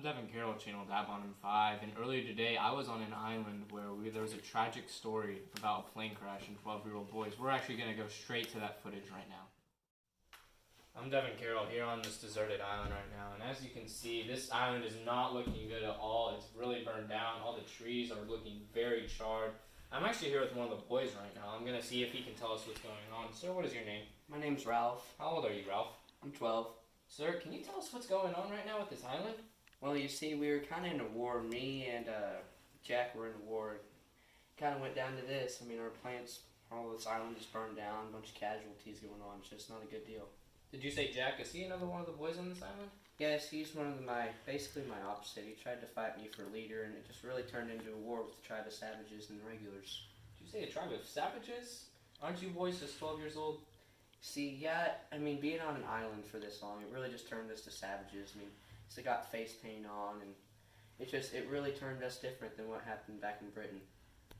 I'm Devin Carroll, Channel Dab on 5, and earlier today I was on an island where there was a tragic story about a plane crash and 12-year-old boys. We're actually going to go straight to that footage right now. I'm Devin Carroll here on this deserted island right now, and as you can see, this island is not looking good at all. It's really burned down. All the trees are looking very charred. I'm actually here with one of the boys right now. I'm going to see if he can tell us what's going on. Sir, what is your name? My name's Ralph. How old are you, Ralph? I'm 12. Sir, can you tell us what's going on right now with this island? Well, you see, we were kind of in a war. Me and Jack were in a war. Kind of went down to this. I mean, our plants, all this island just burned down. A bunch of casualties going on. It's just not a good deal. Did you say Jack? Is he another one of the boys on this island? Yes, he's one of basically my opposite. He tried to fight me for leader, and it just really turned into a war with the tribe of savages and the regulars. Did you say a tribe of savages? Aren't you boys just 12 years old? See, yeah, I mean, being on an island for this long, it really just turned us to savages. I mean, they got face paint on, and it really turned us different than what happened back in Britain.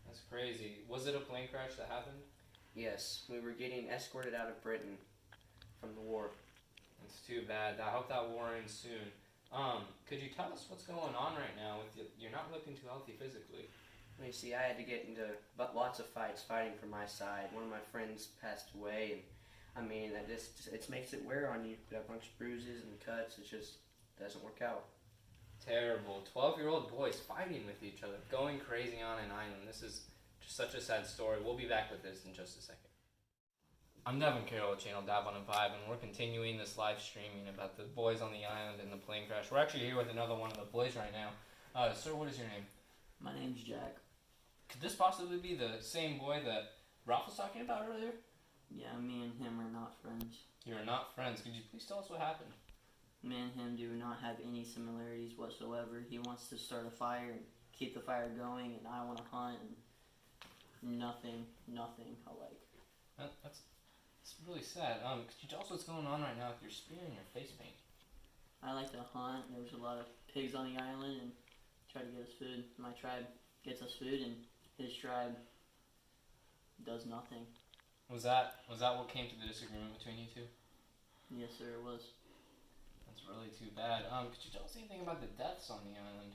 That's crazy. Was it a plane crash that happened? Yes, we were getting escorted out of Britain from the war. That's too bad. I hope that war ends soon. Could you tell us what's going on right now? You're not looking too healthy physically. Well, you see, I had to get into lots of fights fighting for my side. One of my friends passed away, and I mean, it makes it wear on you. You got a bunch of bruises and cuts. It just doesn't work out. Terrible. 12-year-old boys fighting with each other, going crazy on an island. This is just such a sad story. We'll be back with this in just a second. I'm Devin Carroll, Channel Dab on 5, and we're continuing this live streaming about the boys on the island and the plane crash. We're actually here with another one of the boys right now. Sir, what is your name? My name's Jack. Could this possibly be the same boy that Ralph was talking about earlier? Yeah, me and him are not friends. You are not friends. Could you please tell us what happened? Me and him do not have any similarities whatsoever. He wants to start a fire and keep the fire going, and I want to hunt, and nothing alike. That's really sad. Could you tell us what's going on right now with your spear and your face paint? I like to hunt. There's a lot of pigs on the island and try to get us food. My tribe gets us food, and his tribe does nothing. Was that what came to the disagreement between you two? Yes, sir, it was. That's really too bad. Could you tell us anything about the deaths on the island?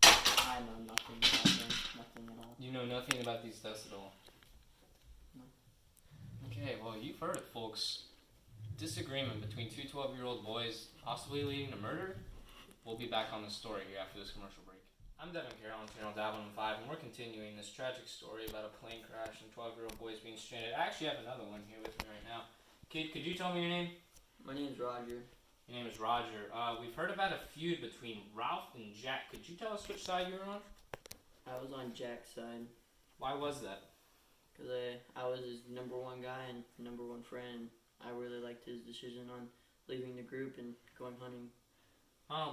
I know nothing about them. Nothing at all. You know nothing about these deaths at all? No. Okay, well, you've heard it, folks. Disagreement between two 12-year-old boys possibly leading to murder? We'll be back on the story here after this commercial break. I'm Devin Carroll on Channel Dab on 5, and we're continuing this tragic story about a plane crash and 12-year-old boys being stranded. I actually have another one here with me right now. Kid, could you tell me your name? My name's Roger. Your name is Roger. We've heard about a feud between Ralph and Jack. Could you tell us which side you were on? I was on Jack's side. Why was that? Because I was his number one guy and number one friend. I really liked his decision on leaving the group and going hunting.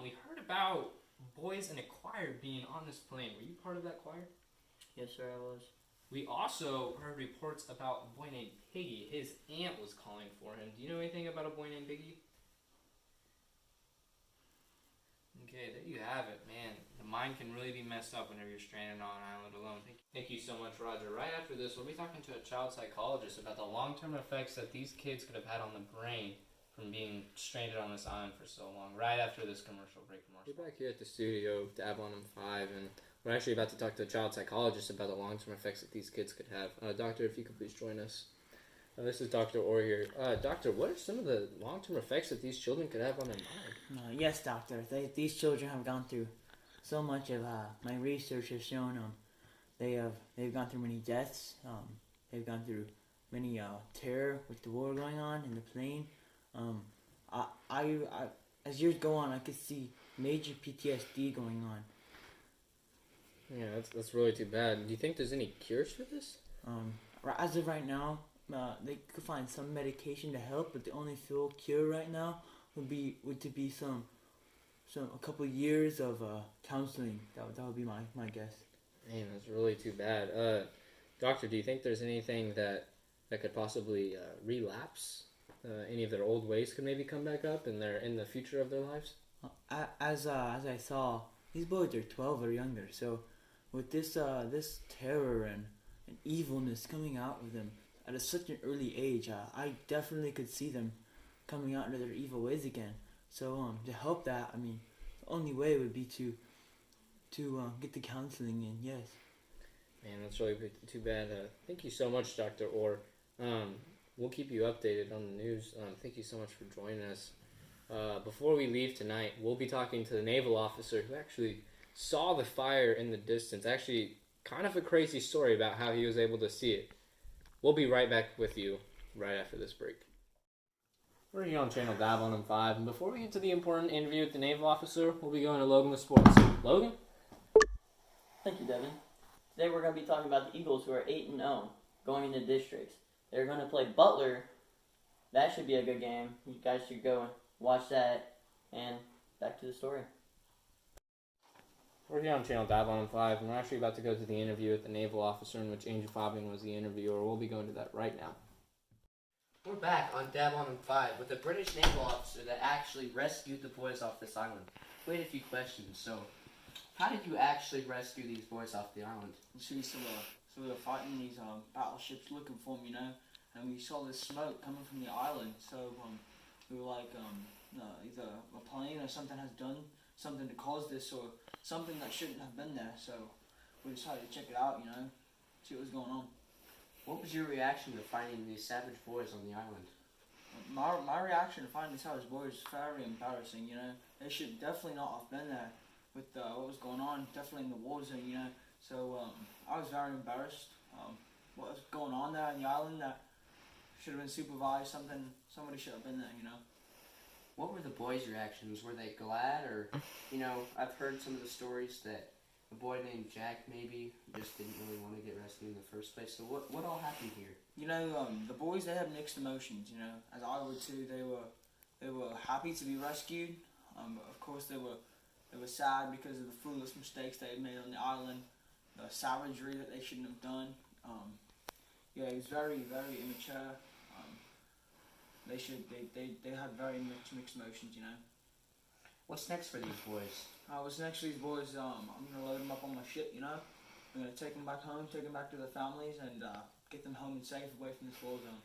We heard about boys in a choir being on this plane. Were you part of that choir? Yes, sir, I was. We also heard reports about a boy named Piggy. His aunt was calling for him. Do you know anything about a boy named Piggy? Okay, there you have it, man. The mind can really be messed up whenever you're stranded on an island alone. Thank you so much, Roger. Right after this, we'll be talking to a child psychologist about the long-term effects that these kids could have had on the brain from being stranded on this island for so long. Right after this commercial break from our We're back here at the studio, Dab on 5, and we're actually about to talk to a child psychologist about the long-term effects that these kids could have. Doctor, if you could please join us. This is Dr. Orr here. Doctor, what are some of the long-term effects that these children could have on their mind? Yes, doctor. These children have gone through so much of my research has shown they've gone through many deaths. They've gone through many terror with the war going on in the plane. I as years go on, I could see major PTSD going on. Yeah, that's really too bad. Do you think there's any cures for this? As of right now, they could find some medication to help, but the only full cure right now would be a couple years of counseling. That would be my guess. Man, that's really too bad. Doctor, do you think there's anything that could possibly relapse? Any of their old ways could maybe come back up in the future of their lives? As I saw, these boys are 12 or younger, so with this terror and evilness coming out with them at such an early age, I definitely could see them coming out into their evil ways again. So to help that, I mean, the only way would be to get the counseling in. Yes. Man, that's really too bad. Thank you so much, Dr. Orr. We'll keep you updated on the news. Thank you so much for joining us. Before we leave tonight, we'll be talking to the naval officer who actually saw the fire in the distance. Actually, kind of a crazy story about how he was able to see it. We'll be right back with you right after this break. We're here on Channel Dab on M5, and before we get to the important interview with the naval officer, we'll be going to Logan with Sports. Logan? Thank you, Devin. Today we're going to be talking about the Eagles, who are 8-0, going into districts. They're going to play Butler. That should be a good game. You guys should go and watch that. And back to the story. We're here on Channel Dab on M5, and we're actually about to go to the interview with the naval officer in which Angel Fabian was the interviewer. We'll be going to that right now. We're back on Dab on 5 with a British naval officer that actually rescued the boys off this island. We had a few questions, so how did you actually rescue these boys off the island? So we were fighting these battleships looking for them, you know, and we saw this smoke coming from the island. So we were like, either a plane or something has done something to cause this, or something that shouldn't have been there. So we decided to check it out, you know, see what was going on. What was your reaction to finding these savage boys on the island? My reaction to finding these savage boys was very embarrassing, you know. They should definitely not have been there with what was going on, definitely in the war zone, you know. So I was very embarrassed. What was going on there on the island that should have been supervised, somebody should have been there, you know. What were the boys' reactions? Were they glad, or, you know, I've heard some of the stories that a boy named Jack maybe just didn't really want to get rescued in the first place. So what all happened here? You know, the boys, they had mixed emotions, you know, as I would too. They were happy to be rescued. But of course they were sad because of the foolish mistakes they had made on the island, the savagery that they shouldn't have done. It was very, very immature. They had very mixed emotions, you know. What's next for these boys? What's next for these boys? I'm gonna load them up on my ship, you know. I'm gonna take them back home, take them back to their families, and get them home and safe away from this war zone.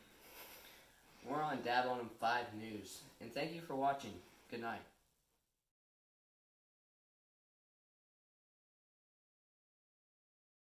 We're on Dab on 5 News, and thank you for watching. Good night.